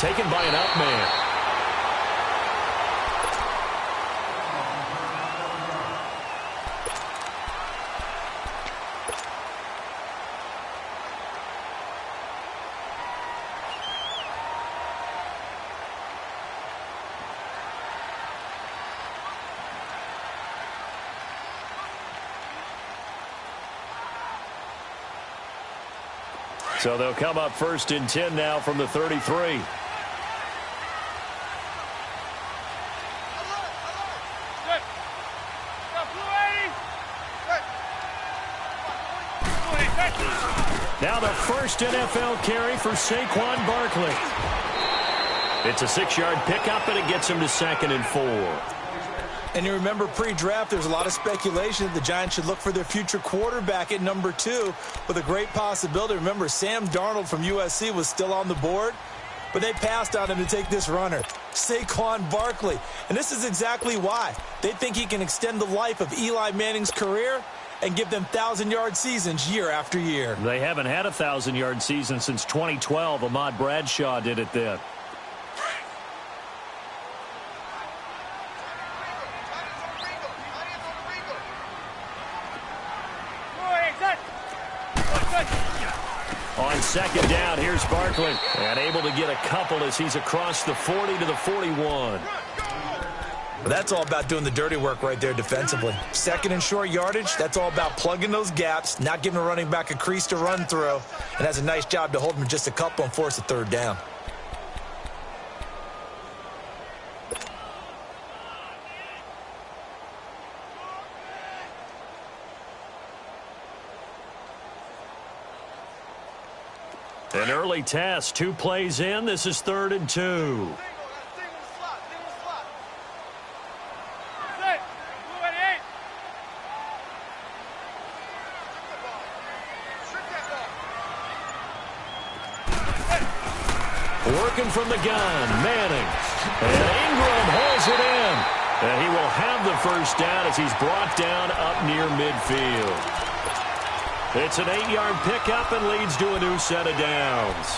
taken by an up man. So they'll come up 1st and 10 now from the 33. Now the first NFL carry for Saquon Barkley. It's a 6-yard pickup, and it gets him to 2nd and 4. And you remember pre-draft, there's a lot of speculation that the Giants should look for their future quarterback at number 2 with a great possibility. Remember, Sam Darnold from USC was still on the board, but they passed on him to take this runner, Saquon Barkley. And this is exactly why. They think he can extend the life of Eli Manning's career and give them 1,000-yard seasons year after year. They haven't had a 1,000-yard season since 2012. Ahmad Bradshaw did it then. On 2nd down, here's Barkley. And able to get a couple as he's across the 40 to the 41. That's all about doing the dirty work right there defensively. 2nd and short yardage, that's all about plugging those gaps, not giving a running back a crease to run through, and has a nice job to hold him just a couple and force a 3rd down. An early test, 2 plays in. This is 3rd and 2. Working from the gun, Manning. And Ingram holds it in. And he will have the 1st down as he's brought down up near midfield. It's an 8-yard pickup and leads to a new set of downs.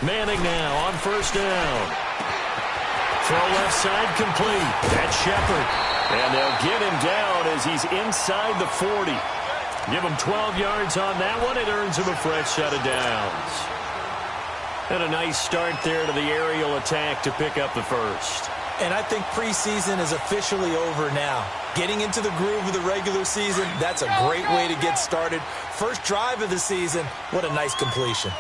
Manning now on 1st down. Throw left side complete. That's Shepard. And they'll get him down as he's inside the 40. Give him 12 yards on that one. It earns him a fresh set of downs. And a nice start there to the aerial attack to pick up the 1st. And I think preseason is officially over now. Getting into the groove of the regular season, that's a great way to get started. First drive of the season, what a nice completion.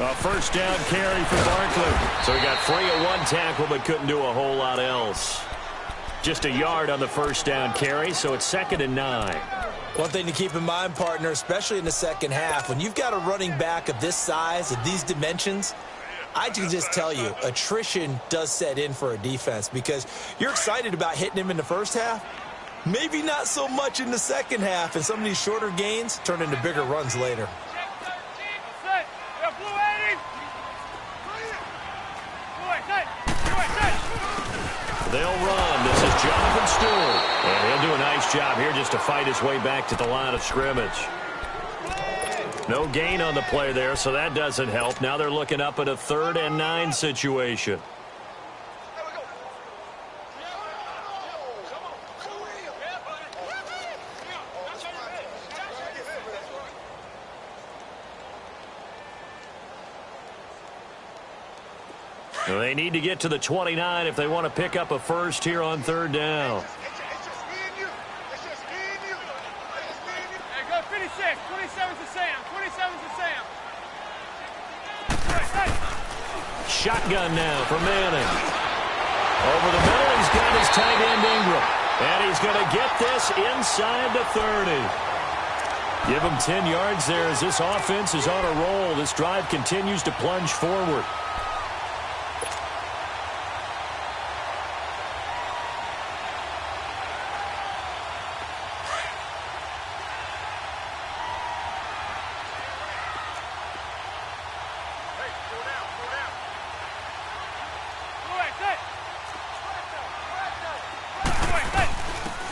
A 1st down carry for Barkley. So he got free of 1 tackle but couldn't do a whole lot else. Just a yard on the 1st down carry, so it's 2nd and 9. One thing to keep in mind, partner, especially in the second half, when you've got a running back of this size, of these dimensions, I can just tell you, attrition does set in for a defense because you're excited about hitting him in the first half. Maybe not so much in the second half, and some of these shorter gains turn into bigger runs later. They'll run. This is Jonathan Stewart. And he'll do a nice job here just to fight his way back to the line of scrimmage. No gain on the play there, so that doesn't help. Now they're looking up at a 3rd and 9 situation. They need to get to the 29 if they want to pick up a 1st here on 3rd down. Go 56. 27's to Sam. 27's to Sam. Shotgun now for Manning. Over the middle, he's got his tight end Ingram. And he's going to get this inside the 30. Give him 10 yards there as this offense is on a roll. This drive continues to plunge forward.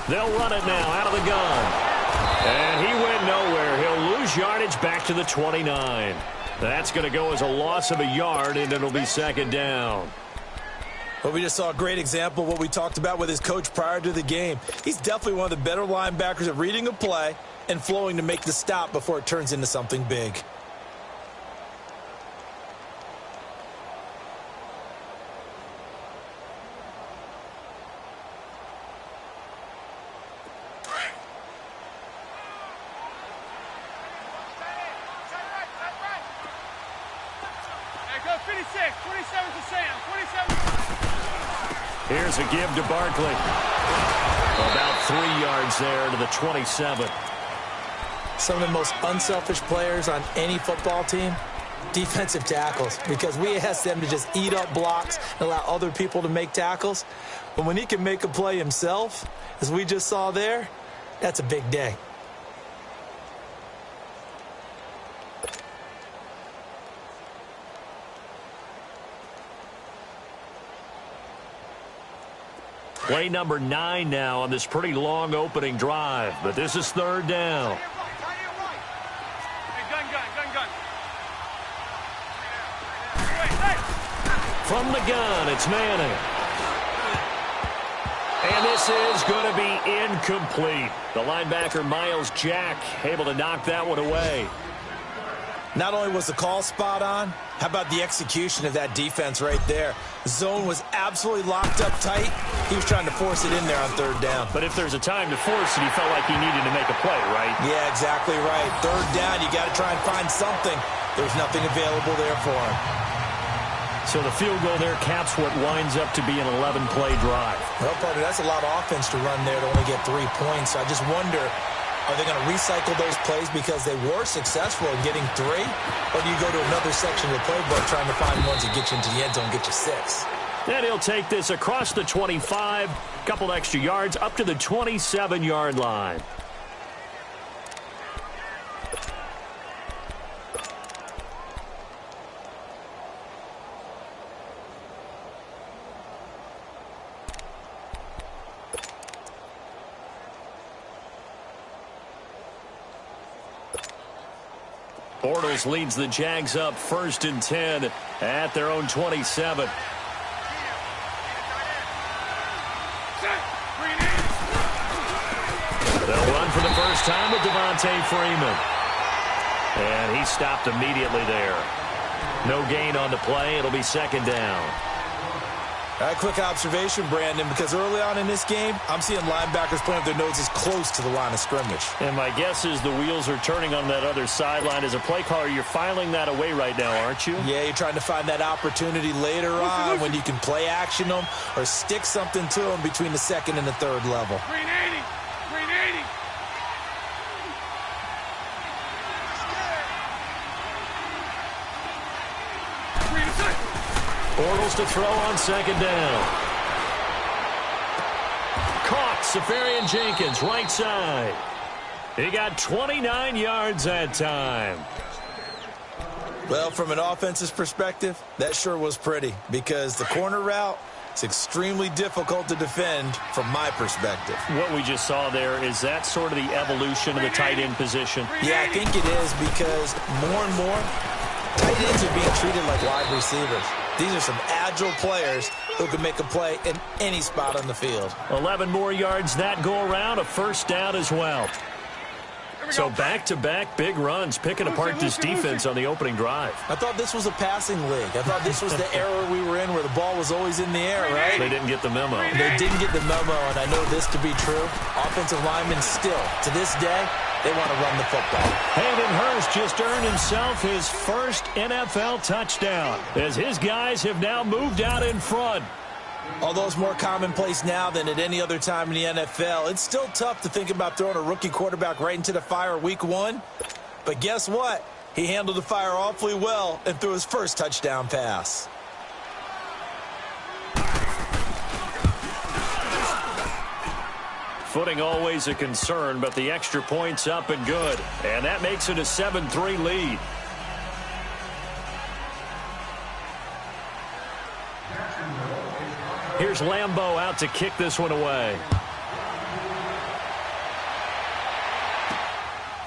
They'll run it now out of the gun. And he went nowhere. He'll lose yardage back to the 29. That's going to go as a loss of a yard, and it'll be second down. Well, we just saw a great example of what we talked about with his coach prior to the game. He's definitely one of the better linebackers at reading a play and flowing to make the stop before it turns into something big. Here's a give to Barkley. About 3 yards there to the 27. Some of the most unselfish players on any football team, defensive tackles, because we ask them to just eat up blocks and allow other people to make tackles. But when he can make a play himself, as we just saw there, that's a big day. Play number 9 now on this pretty long opening drive, but this is third down. From the gun, it's Manning. And this is going to be incomplete. The linebacker, Miles Jack, able to knock that one away. Not only was the call spot on, how about the execution of that defense right there? Zone was absolutely locked up tight. He was trying to force it in there on third down. But if there's a time to force it, he felt like he needed to make a play, right? Yeah, exactly right. Third down, you got to try and find something. There's nothing available there for him. So the field goal there caps what winds up to be an 11-play drive. Well, partner, that's a lot of offense to run there to only get 3 points. So I just wonder, are they going to recycle those plays because they were successful in getting 3? Or do you go to another section of the playbook trying to find ones that get you into the end zone, get you 6? And he'll take this across the 25, couple extra yards, up to the 27-yard line. Bortles leads the Jags up 1st and 10 at their own 27. They'll run for the first time with Devontae Freeman. And he stopped immediately there. No gain on the play. It'll be second down. All right, quick observation, Brandon, because early on in this game, I'm seeing linebackers playing with their noses close to the line of scrimmage. And my guess is the wheels are turning on that other sideline. As a play caller, you're filing that away right now, aren't you? Yeah, you're trying to find that opportunity later on when you can play action them or stick something to them between the second and the third level. 380. 380. Bortles to throw on second down. Caught. Safarian Jenkins, right side. He got 29 yards that time. Well, from an offensive perspective, that sure was pretty because the corner route is extremely difficult to defend from my perspective. What we just saw there, is that sort of the evolution of the tight end position? Yeah, I think it is because more and more, tight ends are being treated like wide receivers. These are some agile players who can make a play in any spot on the field. 11 more yards that go around, a first down as well. So back-to-back big runs, picking apart this defense on the opening drive. I thought this was a passing league. I thought this was the era we were in where the ball was always in the air, right? They didn't get the memo. They didn't get the memo, and I know this to be true. Offensive linemen still, to this day, they want to run the football. Hayden Hurst just earned himself his first NFL touchdown as his guys have now moved out in front. Although it's more commonplace now than at any other time in the NFL, it's still tough to think about throwing a rookie quarterback right into the fire week 1. But guess what? He handled the fire awfully well and threw his first touchdown pass. Footing always a concern, but the extra point's up and good. And that makes it a 7-3 lead. Here's Lambeau out to kick this one away.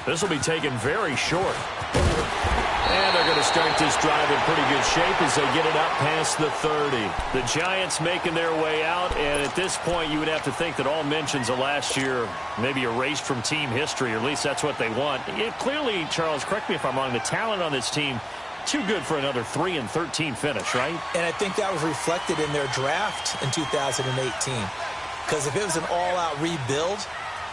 This will be taken very short. And they're going to start this drive in pretty good shape as they get it up past the 30. The Giants making their way out, and at this point you would have to think that all mentions of last year maybe erased from team history, or at least that's what they want. Clearly, Charles, correct me if I'm wrong, the talent on this team, too good for another 3-13 finish, right? And I think that was reflected in their draft in 2018. Because if it was an all-out rebuild,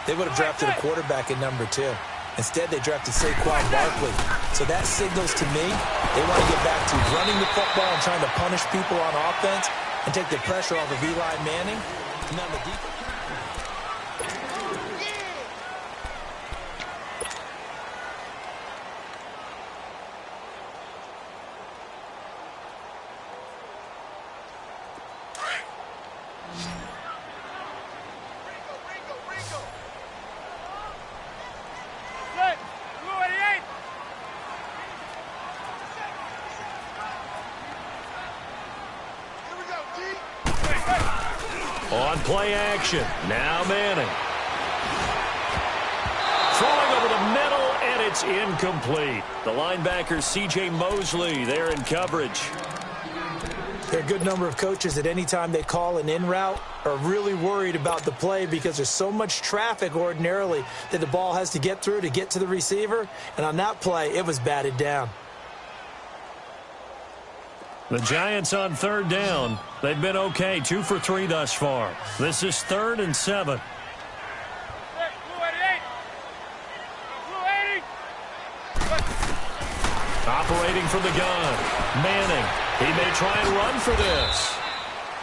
they would have drafted a quarterback at number 2. Instead, they drafted Saquon Barkley. So that signals to me they want to get back to running the football and trying to punish people on offense and take the pressure off of Eli Manning. And on the defense. On play action, now Manning. Throwing over the middle, and it's incomplete. The linebacker, C.J. Mosley, there in coverage. There are a good number of coaches that any time they call an in route are really worried about the play because there's so much traffic ordinarily that the ball has to get through to get to the receiver. And on that play, it was batted down. The Giants on third down. They've been okay, 2 for 3 thus far. This is 3rd and 7. Operating from the gun. Manning. He may try and run for this.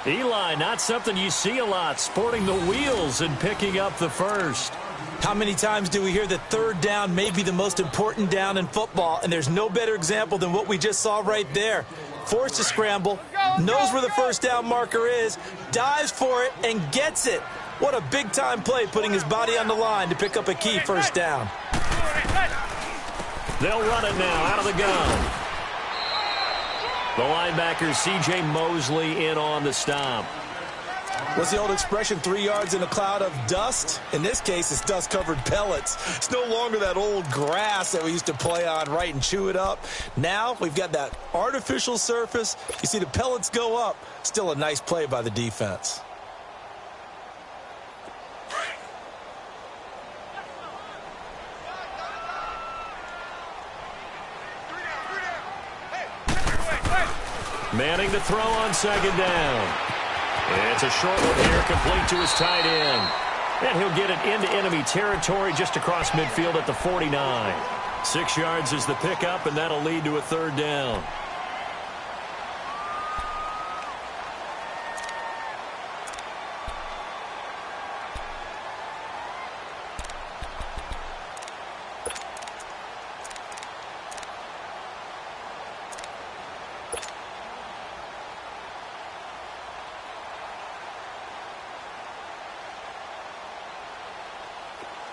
Eli, not something you see a lot, sporting the wheels and picking up the first. How many times do we hear that third down may be the most important down in football, and there's no better example than what we just saw right there. Forced to scramble, knows where the first down marker is, dives for it, and gets it. What a big-time play, putting his body on the line to pick up a key first down. They'll run it now out of the gun. The linebacker, C.J. Mosley, in on the stop. What's the old expression, 3 yards in a cloud of dust? In this case, it's dust-covered pellets. It's no longer that old grass that we used to play on, right, and chew it up. Now we've got that artificial surface. You see the pellets go up. Still a nice play by the defense. Manning to throw on second down. It's a short one here, complete to his tight end. And he'll get it into enemy territory just across midfield at the 49. 6 yards is the pickup, and that'll lead to a third down.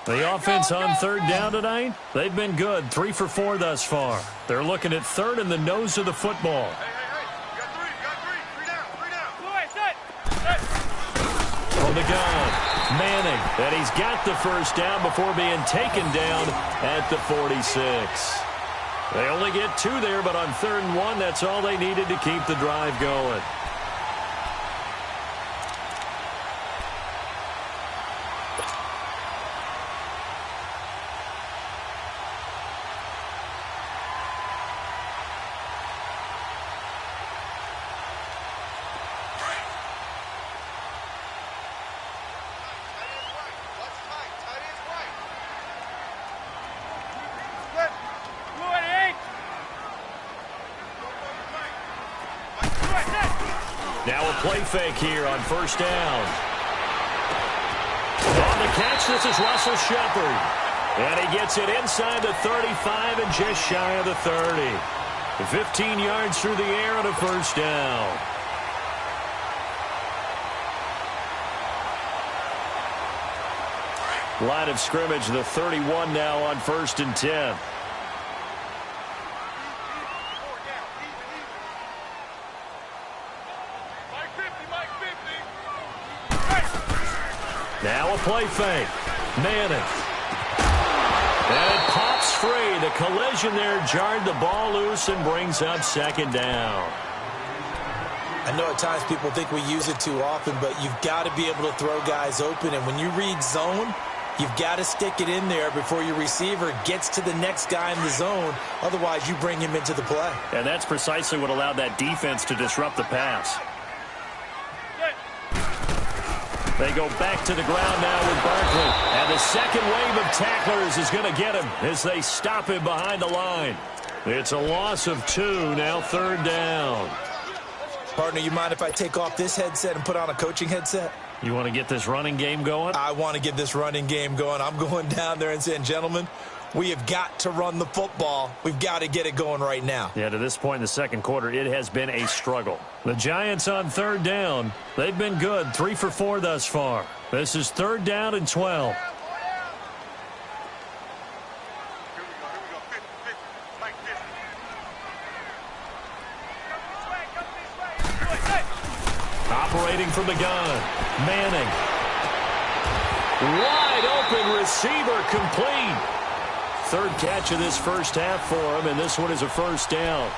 The offense on third down tonight, they've been good. 3 for 4 thus far. They're looking at third in the nose of the football. From the gun, Manning. And he's got the first down before being taken down at the 46. They only get 2 there, but on 3rd and 1, that's all they needed to keep the drive going. Now a play fake here on first down. On the catch, this is Russell Shepard. And he gets it inside the 35 and just shy of the 30. 15 yards through the air and a first down. Line of scrimmage, the 31 now on 1st and 10. Now a play fake. Manning. And free. The collision there jarred the ball loose and brings up second down. I know at times people think we use it too often, but you've got to be able to throw guys open. And when you read zone, you've got to stick it in there before your receiver gets to the next guy in the zone. Otherwise, you bring him into the play. And that's precisely what allowed that defense to disrupt the pass. They go back to the ground now with Barkley. And the second wave of tacklers is going to get him as they stop him behind the line. It's a loss of 2, now third down. Partner, you mind if I take off this headset and put on a coaching headset? You want to get this running game going? I want to get this running game going. I'm going down there and saying, gentlemen, we have got to run the football. We've got to get it going right now. Yeah, to this point in the second quarter, it has been a struggle. The Giants on third down. They've been good, 3 for 4 thus far. This is third down and 12. Operating from the gun, Manning. Wide open receiver, complete. Third catch of this first half for him, and this one is a first down.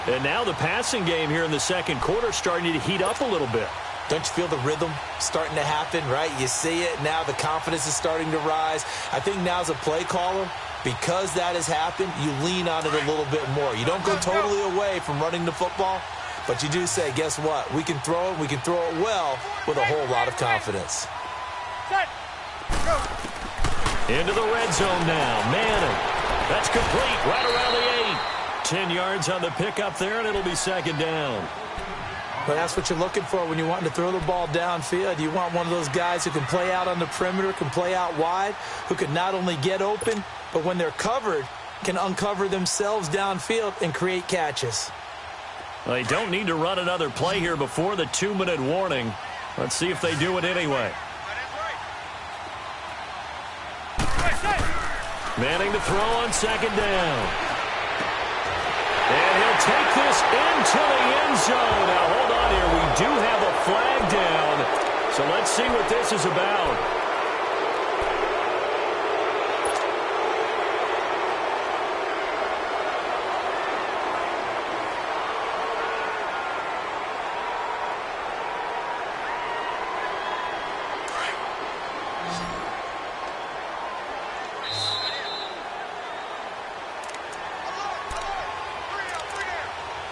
And now the passing game here in the second quarter starting to heat up a little bit. Don't you feel the rhythm starting to happen, right? You see it now. The confidence is starting to rise. I think now as a play caller, because that has happened, you lean on it a little bit more. You don't go totally away from running the football, but you do say, guess what? We can throw it. We can throw it well with a whole lot of confidence. Into the red zone now. Manning. That's complete right around the 8. 10 yards on the pickup there, and it'll be second down. But that's what you're looking for when you're wanting to throw the ball downfield. You want one of those guys who can play out on the perimeter, can play out wide, who can not only get open, but when they're covered, can uncover themselves downfield and create catches. They don't need to run another play here before the 2-minute warning. Let's see if they do it anyway. Manning to throw on second down. And he'll take this into the end zone. Now, hold on here. We do have a flag down. So let's see what this is about.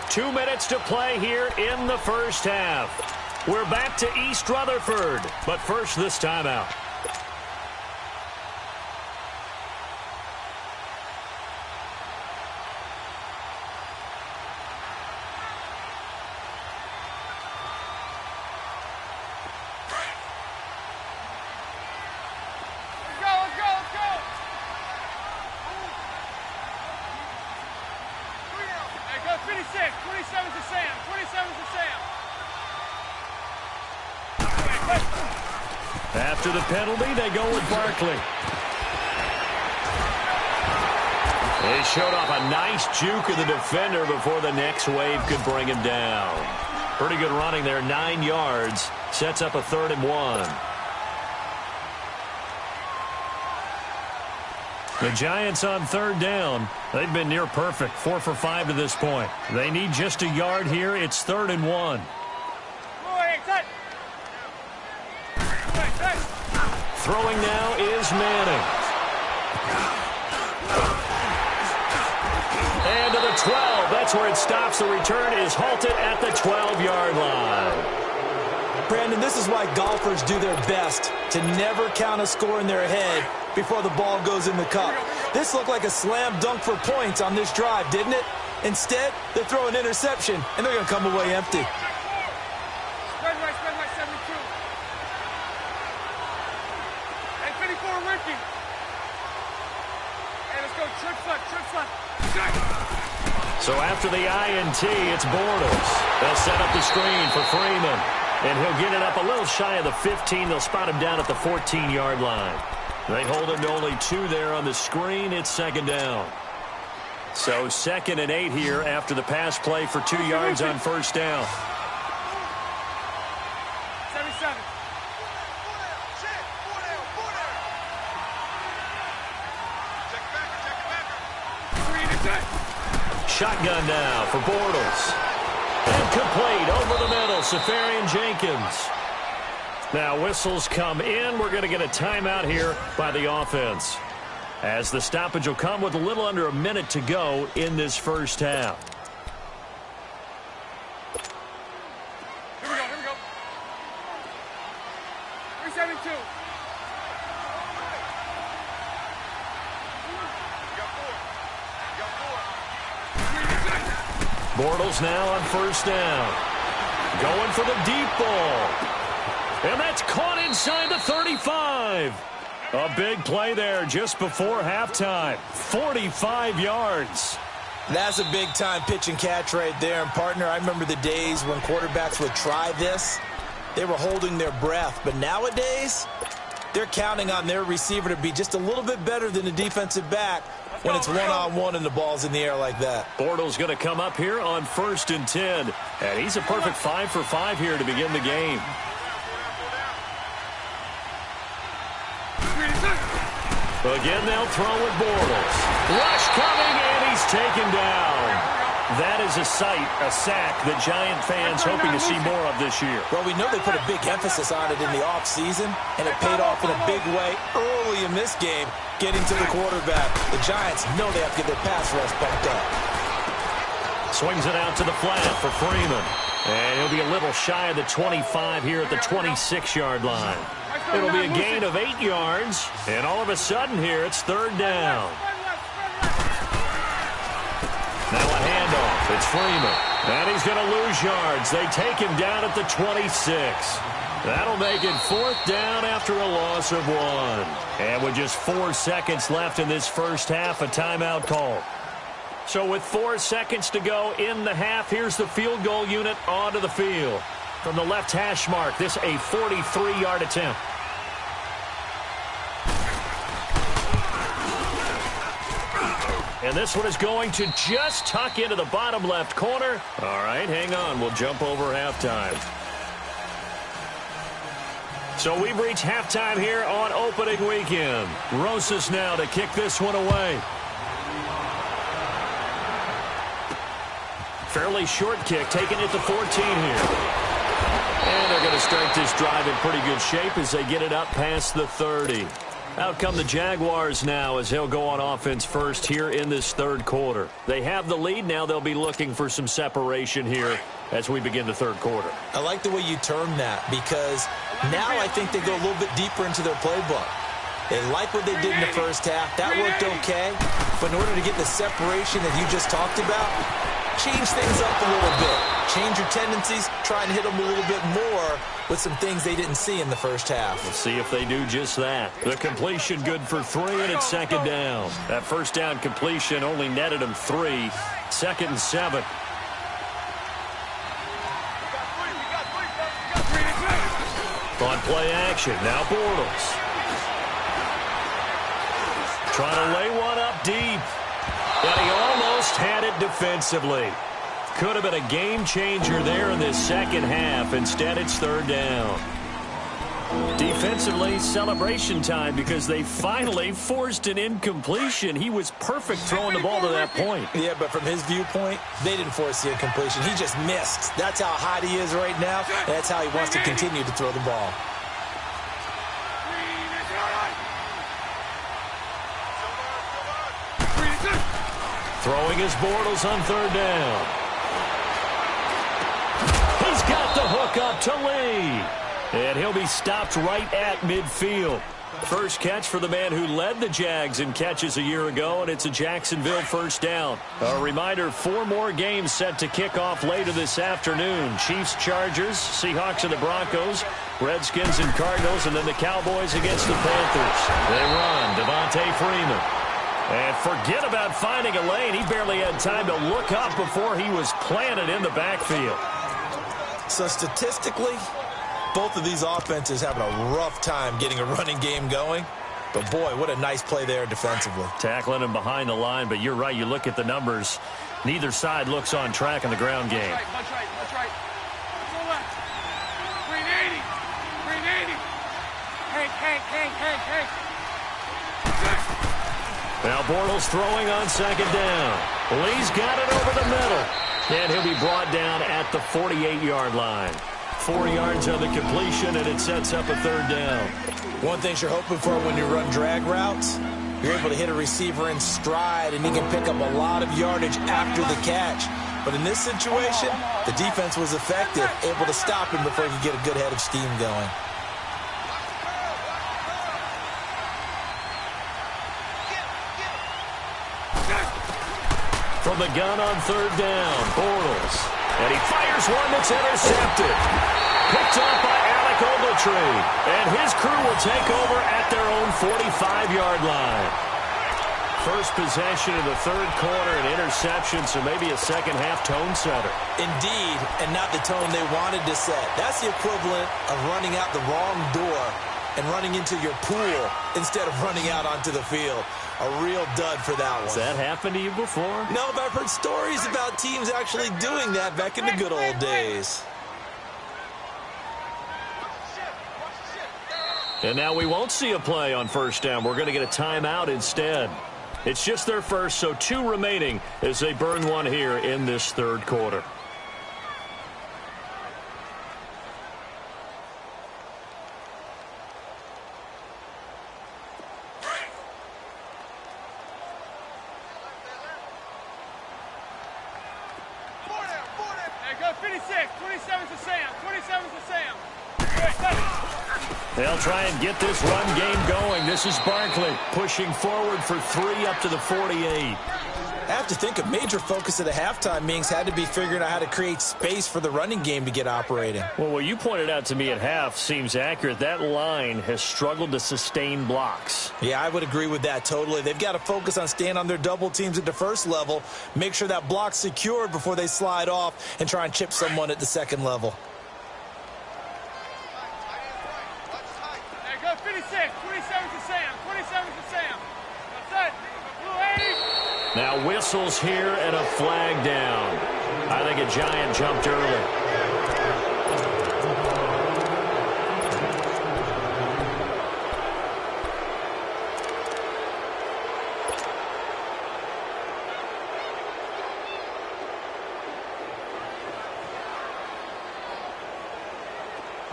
Two minutes to play here in the first half. We're back to East Rutherford, but first this timeout. After the penalty, they go with Barkley. They showed off a nice juke of the defender before the next wave could bring him down. Pretty good running there, 9 yards. Sets up a 3rd and 1. The Giants on third down. They've been near perfect, 4 for 5 to this point. They need just a yard here. It's 3rd and 1. Throwing now is Manning. And to the 12. That's where it stops. The return is halted at the 12-yard line. Brandon, this is why golfers do their best to never count a score in their head before the ball goes in the cup. This looked like a slam dunk for points on this drive, didn't it? Instead, they throw an interception, and they're going to come away empty. So after the INT, it's Bortles. They'll set up the screen for Freeman. And he'll get it up a little shy of the 15. They'll spot him down at the 14-yard line. They hold him to only 2 there on the screen. It's second down. So 2nd and 8 here after the pass play for 2 yards on first down. Shotgun now for Bortles. Incomplete over the middle, Safarian Jenkins. Now whistles come in. We're going to get a timeout here by the offense, as the stoppage will come with a little under a minute to go in this first half. Here we go. 372. Bortles now on first down. Going for the deep ball. And that's caught inside the 35. A big play there just before halftime. 45 yards. That's a big-time pitch and catch right there. And, partner, I remember the days when quarterbacks would try this. They were holding their breath. But nowadays, they're counting on their receiver to be just a little bit better than the defensive back when it's one-on-one and the ball's in the air like that. Bortles going to come up here on 1st and 10. And he's a perfect 5 for 5 here to begin the game. Again, they'll throw with Bortles. Rush coming, and he's taken down. That is a sight, a sack that Giant fans hoping to see more of this year. Well, we know they put a big emphasis on it in the offseason, and it paid off in a big way early in this game, getting to the quarterback. The Giants know they have to get their pass rush bumped up. Swings it out to the flat for Freeman. And he'll be a little shy of the 25 here at the 26-yard line. It'll be a gain of 8 yards, and all of a sudden here it's 3rd down. Now a handoff. It's Freeman. And he's going to lose yards. They take him down at the 26. That'll make it 4th down after a loss of 1. And with just 4 seconds left in this first half, a timeout call. So with 4 seconds to go in the half, here's the field goal unit onto the field. From the left hash mark, this a 43-yard attempt. And this one is going to just tuck into the bottom left corner. All right, hang on. We'll jump over halftime. So we've reached halftime here on opening weekend. Rosas now to kick this one away. Fairly short kick, taking it to 14 here. And they're going to start this drive in pretty good shape as they get it up past the 30. Out come the Jaguars now as they'll go on offense first here in this 3rd quarter. They have the lead. Now they'll be looking for some separation here as we begin the 3rd quarter. I like the way you term that, because now I think they go a little bit deeper into their playbook. They like what they did in the first half. That worked okay. But in order to get the separation that you just talked about, change things up a little bit. Change your tendencies. Try and hit them a little bit more with some things they didn't see in the first half. We'll see if they do just that. The completion good for 3, and it's 2nd down. That first down completion only netted him 3. 2nd and 7. On play action, now Bortles. Trying to lay one up deep. But he almost had it defensively. Could have been a game changer there in this second half. Instead, it's 3rd down. Defensively, celebration time because they finally forced an incompletion. He was perfect throwing the ball to that point. Yeah, but from his viewpoint, they didn't force the incompletion. He just missed. That's how hot he is right now. And that's how he wants to continue to throw the ball. Throwing his Bortles on 3rd down. He's got the hook up to Lee. And he'll be stopped right at midfield. First catch for the man who led the Jags in catches a year ago, and it's a Jacksonville first down. A reminder, 4 more games set to kick off later this afternoon. Chiefs, Chargers, Seahawks, and the Broncos, Redskins and Cardinals, and then the Cowboys against the Panthers. They run, Devontae Freeman. And forget about finding a lane. He barely had time to look up before he was planted in the backfield. So statistically, both of these offenses having a rough time getting a running game going. But, boy, what a nice play there defensively. Tackling him behind the line, but you're right. You look at the numbers. Neither side looks on track in the ground game. Much right. Go left. 380. 380. Hank. Now Bortles throwing on second down. Lee's got it over the middle. And he'll be brought down at the 48-yard line. 4 yards on the completion, and it sets up a third down. One thing you're hoping for when you run drag routes, you're able to hit a receiver in stride, and he can pick up a lot of yardage after the catch. But in this situation, the defense was effective, able to stop him before he could get a good head of steam going. From the gun on third down, Bortles. And he fires one that's intercepted. Picked off by Alec Ogletree. And his crew will take over at their own 45-yard line. First possession of the third quarter, an interception, so maybe a second-half tone setter. Indeed, and not the tone they wanted to set. That's the equivalent of running out the wrong door and running into your pool instead of running out onto the field. A real dud for that one. Has that happened to you before? No, but I've heard stories about teams actually doing that back in the good old days. And now we won't see a play on first down. We're going to get a timeout instead. It's just their first, so 2 remaining as they burn one here in this third quarter. They'll try and get this run game going. This is Barkley pushing forward for 3 up to the 48. I have to think a major focus of the halftime meetings had to be figuring out how to create space for the running game to get operating. Well, what you pointed out to me at half seems accurate. That line has struggled to sustain blocks. Yeah, I would agree with that totally. They've got to focus on staying on their double teams at the first level, make sure that block's secured before they slide off and try and chip someone at the second level. 27 to Sam. 27 to Sam. That's it. Blue 80. Now whistles here and a flag down. I think a Giant jumped early.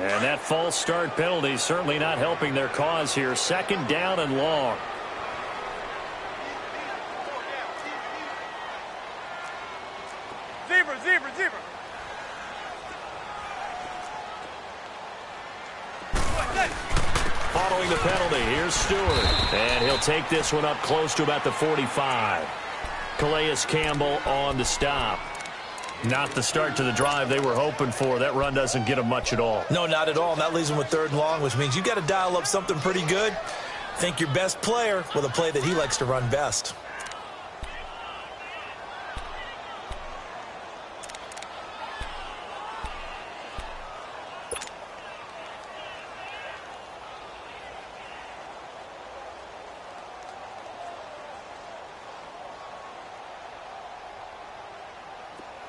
And that false start penalty certainly not helping their cause here. Second down and long. Zebra. Following the penalty, here's Stewart. And he'll take this one up close to about the 45. Calais Campbell on the stop. Not the start to the drive they were hoping for. That run doesn't get them much at all. No, not at all. And that leaves them with third and long, which means you got to dial up something pretty good. Think your best player with a play that he likes to run best.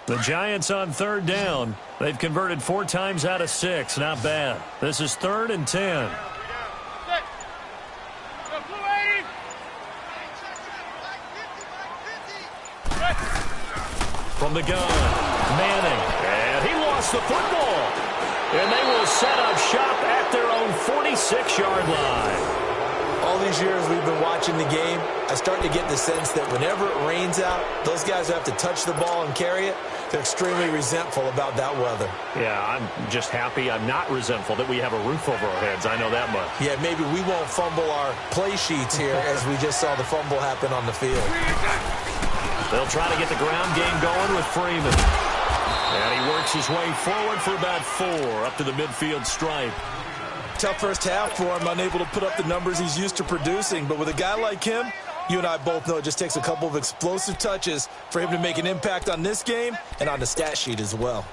The Giants on third down. They've converted 4 times out of 6. Not bad. This is 3rd and 10. From the gun, Manning. And he lost the football. And they will set up shop at their own 46-yard line. All these years we've been watching the game, I start to get the sense that whenever it rains out, those guys who have to touch the ball and carry it, they're extremely resentful about that weather. Yeah, I'm just happy I'm not resentful that we have a roof over our heads. I know that much. Yeah, maybe we won't fumble our play sheets here as we just saw the fumble happen on the field. They'll try to get the ground game going with Freeman. And he works his way forward for about 4 up to the midfield stripe. Tough first half for him, unable to put up the numbers he's used to producing. But with a guy like him, you and I both know it just takes a couple of explosive touches for him to make an impact on this game and on the stat sheet as well.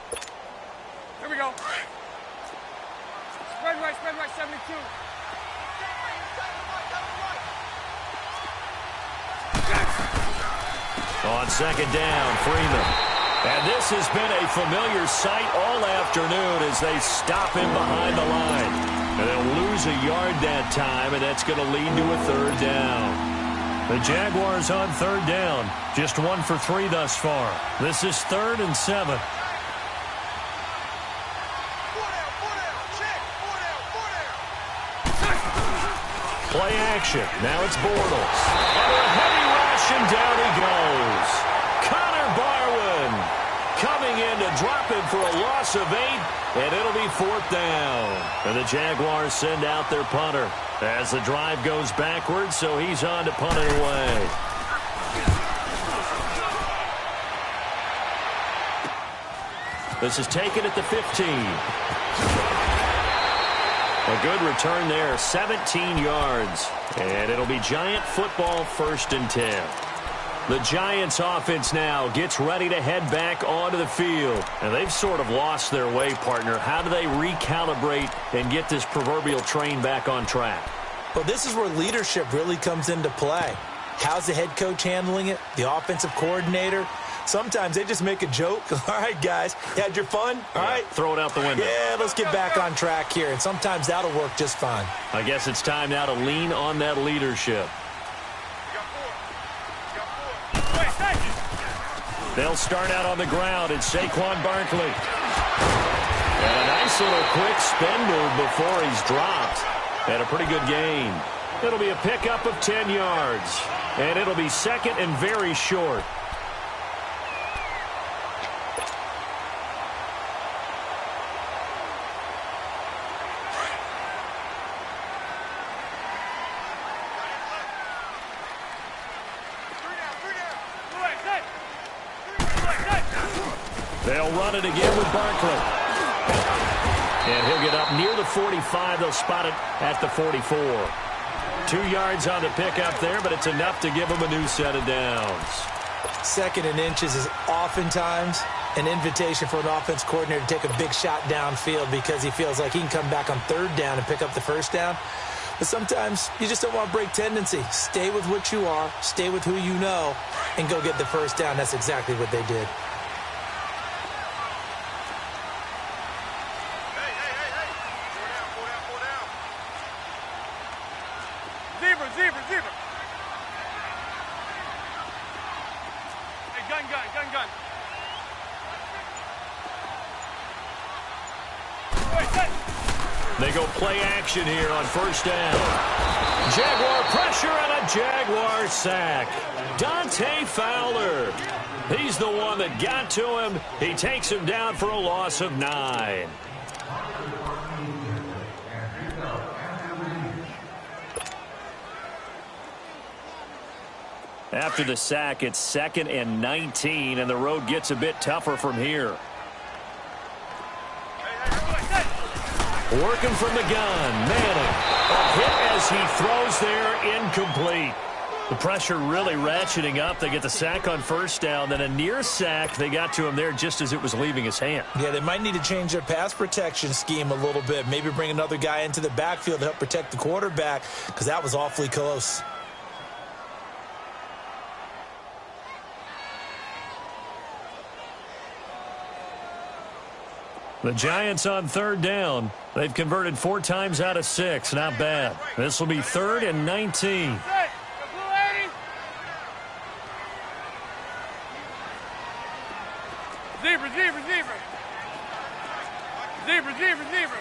Here we go. Spread right, 72. On second down, Freeman. And this has been a familiar sight all afternoon as they stop him behind the line. And they'll lose a yard that time, and that's going to lead to a third down. The Jaguars on third down. Just 1 for 3 thus far. This is 3rd and 7. Play action. Now it's Bortles. And a heavy rush, and down he goes. Connor Barwin coming in to drop him for a loss of 8, and it'll be 4th down. And the Jaguars send out their punter as the drive goes backwards, so he's on to punt it away. This is taken at the 15. A good return there, 17 yards. And it'll be Giant football, 1st and 10. The Giants offense now gets ready to head back onto the field. And they've sort of lost their way, partner. How do they recalibrate and get this proverbial train back on track? Well, this is where leadership really comes into play. How's the head coach handling it? The offensive coordinator? Sometimes they just make a joke. All right, guys, you had your fun? All right. Throw it out the window. Yeah, let's get back on track here. And sometimes that'll work just fine. I guess it's time now to lean on that leadership. They'll start out on the ground. It's Saquon Barkley. And a nice little quick spin move before he's dropped. And a pretty good gain. It'll be a pickup of 10 yards. And it'll be 2nd and very short. They'll run it again with Barkley. And he'll get up near the 45. They'll spot it at the 44. 2 yards on the pickup there, but it's enough to give him a new set of downs. 2nd and inches is oftentimes an invitation for an offense coordinator to take a big shot downfield because he feels like he can come back on 3rd down and pick up the 1st down. But sometimes you just don't want to break tendency. Stay with what you are, stay with who you know, and go get the 1st down. That's exactly what they did. Zebra. Hey, gun. They go play action here on 1st down. Jaguar pressure and a Jaguar sack. Dante Fowler. He's the one that got to him. He takes him down for a loss of 9. After the sack, it's 2nd and 19, and the road gets a bit tougher from here. Working from the gun, Manning. A hit as he throws there, incomplete. The pressure really ratcheting up. They get the sack on 1st down, then a near sack. They got to him there just as it was leaving his hand. Yeah, they might need to change their pass protection scheme a little bit. Maybe bring another guy into the backfield to help protect the quarterback, because that was awfully close. The Giants on 3rd down. They've converted 4 times out of 6. Not bad. This will be 3rd and 19. Zebra.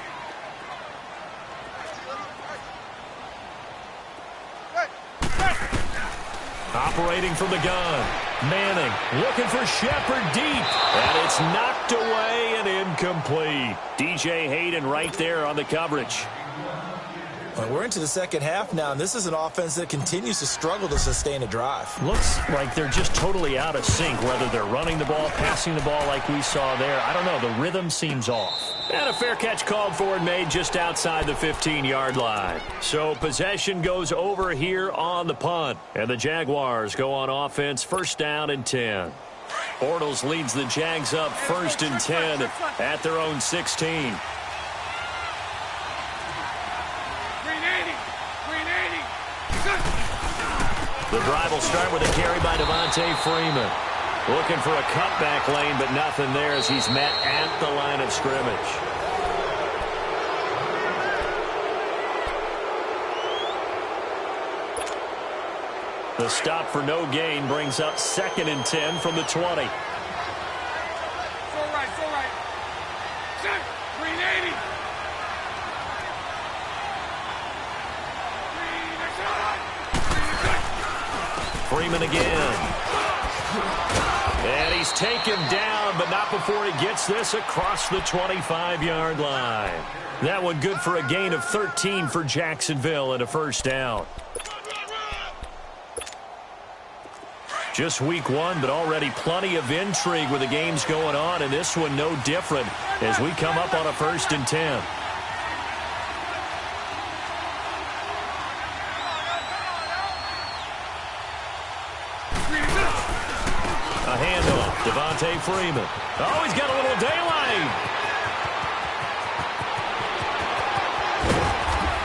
Operating from the gun. Manning looking for Shepard deep. And it's knocked away and incomplete. DJ Hayden right there on the coverage. Well, we're into the 2nd half now, and this is an offense that continues to struggle to sustain a drive. Looks like they're just totally out of sync, whether they're running the ball, passing the ball like we saw there. I don't know. The rhythm seems off. And a fair catch called for and made just outside the 15-yard line. So possession goes over here on the punt. And the Jaguars go on offense, 1st down and 10. Bortles leads the Jags up 1st and 10 at their own 16. The drive will start with a carry by Devontae Freeman. Looking for a cutback lane, but nothing there as he's met at the line of scrimmage. The stop for no gain brings up 2nd and 10 from the 20. So right, so right. Check. 380. Freeman again. And he's taken down, but not before he gets this across the 25-yard line. That one good for a gain of 13 for Jacksonville and a first down. Just week 1, but already plenty of intrigue with the games going on, and this one no different as we come up on a 1st and 10. A handoff, Devontae Freeman. Oh, he's got a little daylight.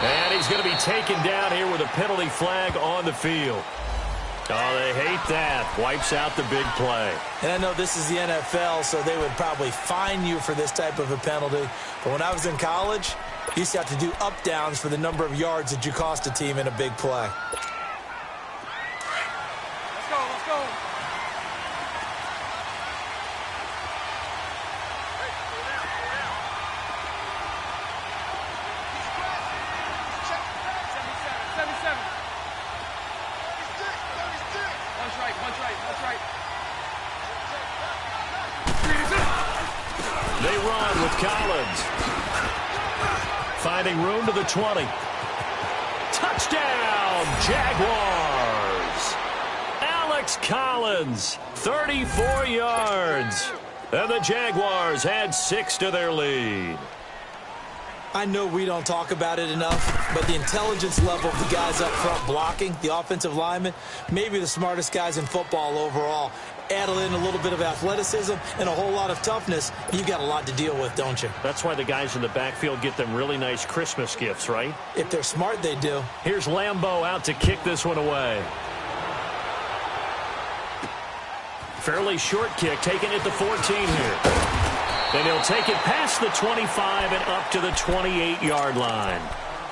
And he's going to be taken down here with a penalty flag on the field. Oh, they hate that. Wipes out the big play. And I know this is the NFL, so they would probably fine you for this type of a penalty. But when I was in college, you used to have to do up-downs for the number of yards that you cost a team in a big play. Let's go, let's go. They run with Collins. Finding room to the 20. Touchdown, Jaguars. Alex Collins, 34 yards. And the Jaguars add 6 to their lead. I know we don't talk about it enough, but the intelligence level of the guys up front blocking, the offensive linemen, maybe the smartest guys in football overall. Add in a little bit of athleticism and a whole lot of toughness, you've got a lot to deal with, don't you? That's why the guys in the backfield get them really nice Christmas gifts, right? If they're smart, they do. Here's Lambeau out to kick this one away. Fairly short kick, taking it to 14 here. And he'll take it past the 25 and up to the 28-yard line.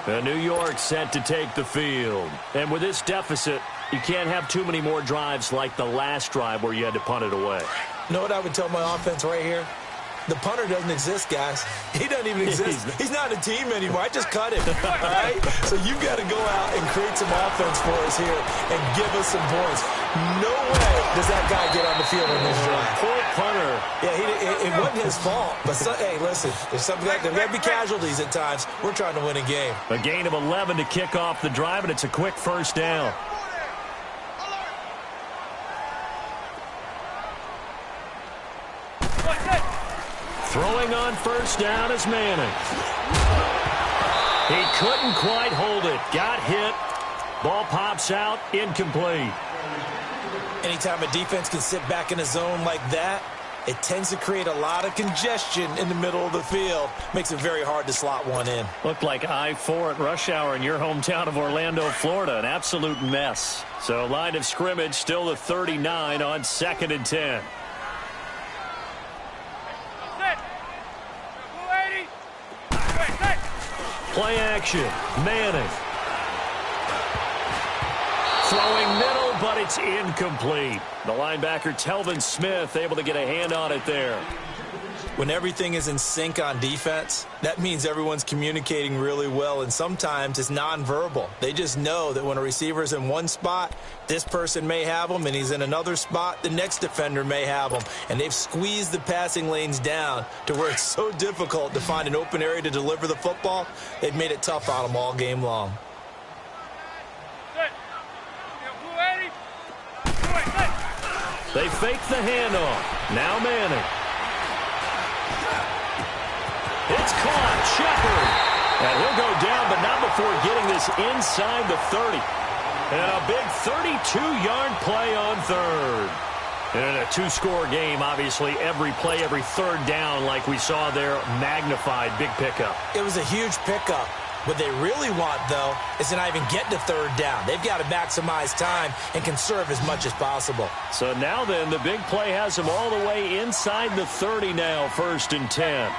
And New York set to take the field. And with this deficit, you can't have too many more drives like the last drive where you had to punt it away. You know what I would tell my offense right here? The punter doesn't exist, guys. He doesn't even exist. He's not a team anymore. I just cut him, all right? So you've got to go out and create some offense for us here and give us some points. No way does that guy get on the field in this drive. Poor punter. Yeah, it wasn't his fault. But, hey, listen, there's something like there got to be casualties at times. We're trying to win a game. A gain of 11 to kick off the drive, and it's a quick first down. Throwing on first down is Manning. He couldn't quite hold it. Got hit. Ball pops out. Incomplete. Anytime a defense can sit back in a zone like that, it tends to create a lot of congestion in the middle of the field. Makes it very hard to slot one in. Looked like I-4 at rush hour in your hometown of Orlando, Florida. An absolute mess. So line of scrimmage still the 39 on 2nd and 10. Play action. Manning. Throwing middle, but it's incomplete. The linebacker, Telvin Smith, able to get a hand on it there. When everything is in sync on defense, that means everyone's communicating really well, and sometimes it's nonverbal. They just know that when a receiver's in one spot, this person may have him, and he's in another spot, the next defender may have him. And they've squeezed the passing lanes down to where it's so difficult to find an open area to deliver the football. They've made it tough on them all game long. They fake the handoff. Now Manning. It's caught. Shepard. And he'll go down, but not before getting this inside the 30. And a big 32-yard play on third. And in a two-score game, obviously, every play, every third down, like we saw there, magnified. Big pickup. It was a huge pickup. What they really want, though, is to not even get to third down. They've got to maximize time and conserve as much as possible. So now then, the big play has them all the way inside the 30 now, 1st and 10.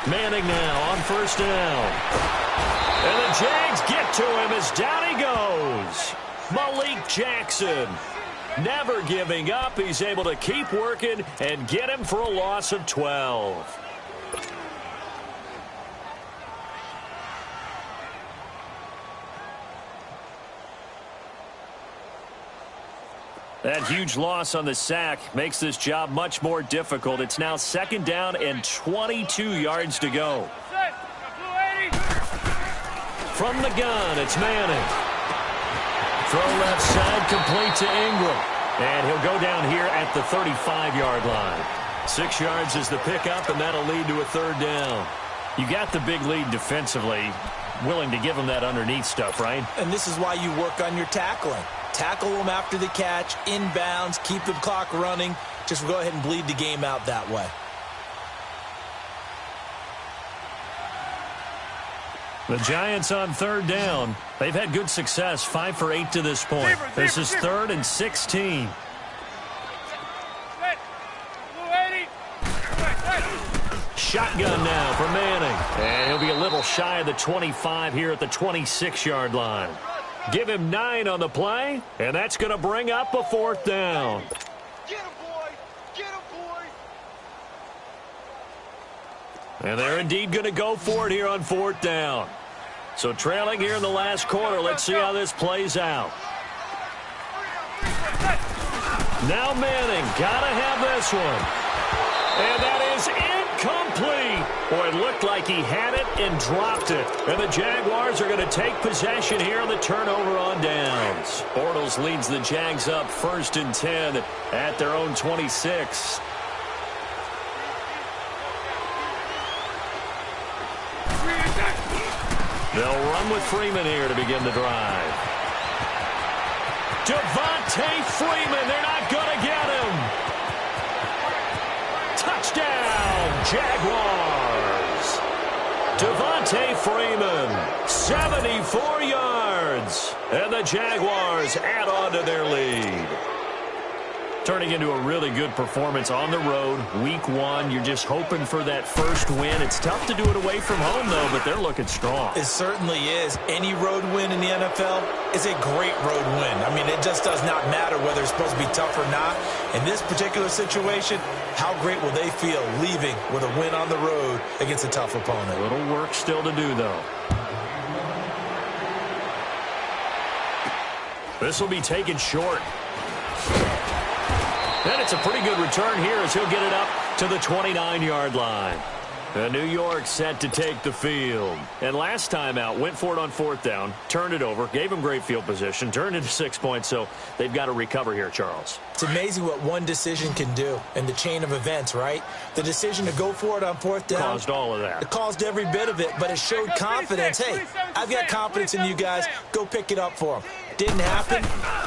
Manning now on first down. And the Jags get to him as down he goes. Malik Jackson. Never giving up. He's able to keep working and get him for a loss of 12. That huge loss on the sack makes this job much more difficult. It's now 2nd down and 22 yards to go. From the gun, it's Manning. Throw left side, complete to Ingram. And he'll go down here at the 35-yard line. 6 yards is the pickup, and that'll lead to a 3rd down. You got the big lead defensively. Willing to give him that underneath stuff, right? And this is why you work on your tackling. Tackle them after the catch, inbounds, keep the clock running. Just go ahead and bleed the game out that way. The Giants on 3rd down. They've had good success, 5 for 8 to this point. This is 3rd and 16. Shotgun now for Manning. And he'll be a little shy of the 25 here at the 26-yard line. Give him 9 on the play, and that's going to bring up a 4th down. Get him, boy! Get him, boy! And they're indeed going to go for it here on 4th down. So trailing here in the last quarter, let's see how this plays out. Now Manning, got to have this one. And that is incomplete. Boy, it looked like he had it and dropped it. And the Jaguars are going to take possession here on the turnover on downs. Bortles leads the Jags up 1st and 10 at their own 26. They'll run with Freeman here to begin the drive. Devontae Freeman, they're not going to get him. Touchdown, Jaguars. Devontae Freeman, 74 yards. And the Jaguars add on to their lead. Turning into a really good performance on the road. Week 1, you're just hoping for that first win. It's tough to do it away from home, though, but they're looking strong. It certainly is. Any road win in the NFL is a great road win. I mean, it just does not matter whether it's supposed to be tough or not. In this particular situation, how great will they feel leaving with a win on the road against a tough opponent? A little work still to do, though. This will be taken short. And it's a pretty good return here as he'll get it up to the 29-yard line. And New York set to take the field. And last time out, went for it on 4th down, turned it over, gave him great field position, turned into 6 points, so they've got to recover here, Charles. It's amazing what one decision can do in the chain of events, right? The decision to go for it on 4th down. Caused all of that. It caused every bit of it, but it showed confidence. Hey, I've got confidence in you guys. Go pick it up for them. Didn't happen.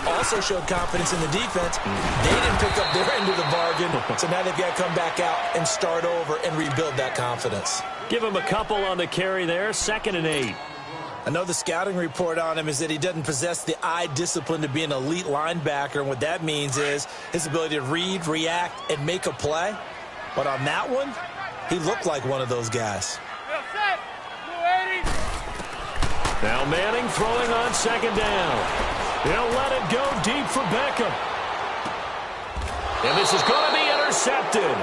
Also showed confidence in the defense. They didn't pick up their end of the bargain, so now they've got to come back out and start over and rebuild that confidence. Give him a couple on the carry there, 2nd and 8. Another scouting report on him is that he doesn't possess the eye discipline to be an elite linebacker, and what that means is his ability to read, react, and make a play. But on that one, he looked like one of those guys. Now Manning throwing on 2nd down. He'll let it go deep for Beckham. And this is going to be intercepted.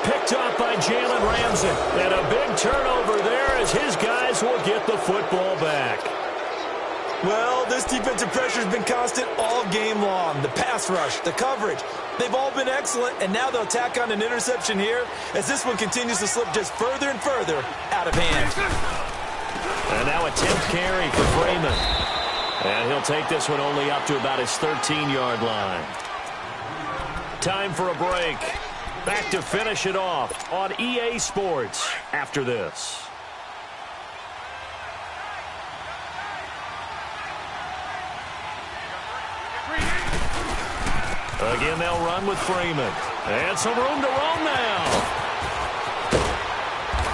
Picked up by Jalen Ramsey. And a big turnover there as his guys will get the football back. Well, this defensive pressure has been constant all game long. The pass rush, the coverage, they've all been excellent, and now they'll tack on an interception here as this one continues to slip just further and further out of hand. And now a 10th carry for Freeman. And he'll take this one only up to about his 13-yard line. Time for a break. Back to finish it off on EA Sports after this. Again, they'll run with Freeman. And some room to roam now.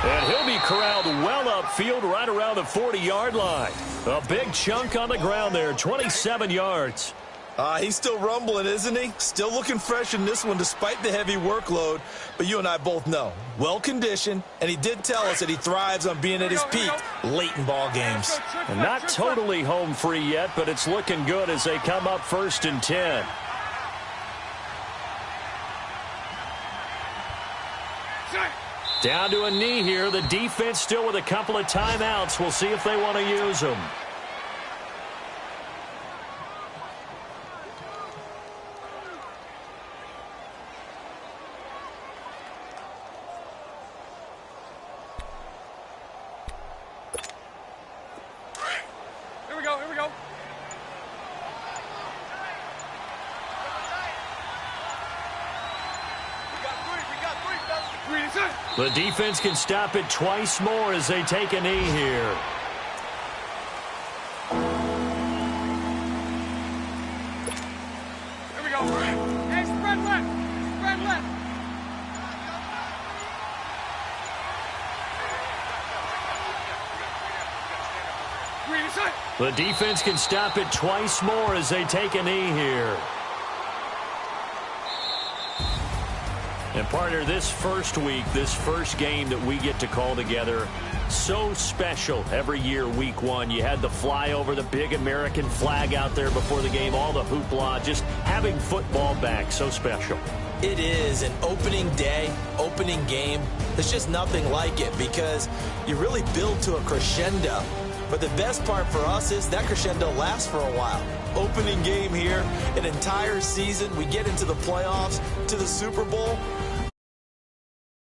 And he'll be corralled well upfield right around the 40-yard line. A big chunk on the ground there, 27 yards. He's still rumbling, isn't he? Still looking fresh in this one despite the heavy workload. But you and I both know, well-conditioned, and he did tell us that he thrives on being at his peak late in ball games. And not totally home free yet, but it's looking good as they come up 1st and 10. Down to a knee here. The defense still with a couple of timeouts. We'll see if they want to use them. Here we go. The defense can stop it twice more as they take a knee here. Here we go. Hey, spread left. Spread left. The defense can stop it twice more as they take a knee here. And partner, this first week, this first game that we get to call together, so special every year, week one. You had the flyover, the big American flag out there before the game, all the hoopla, just having football back, so special. It is an opening day, opening game. There's just nothing like it because you really build to a crescendo. But the best part for us is that crescendo lasts for a while. Opening game here, an entire season. We get into the playoffs, to the Super Bowl.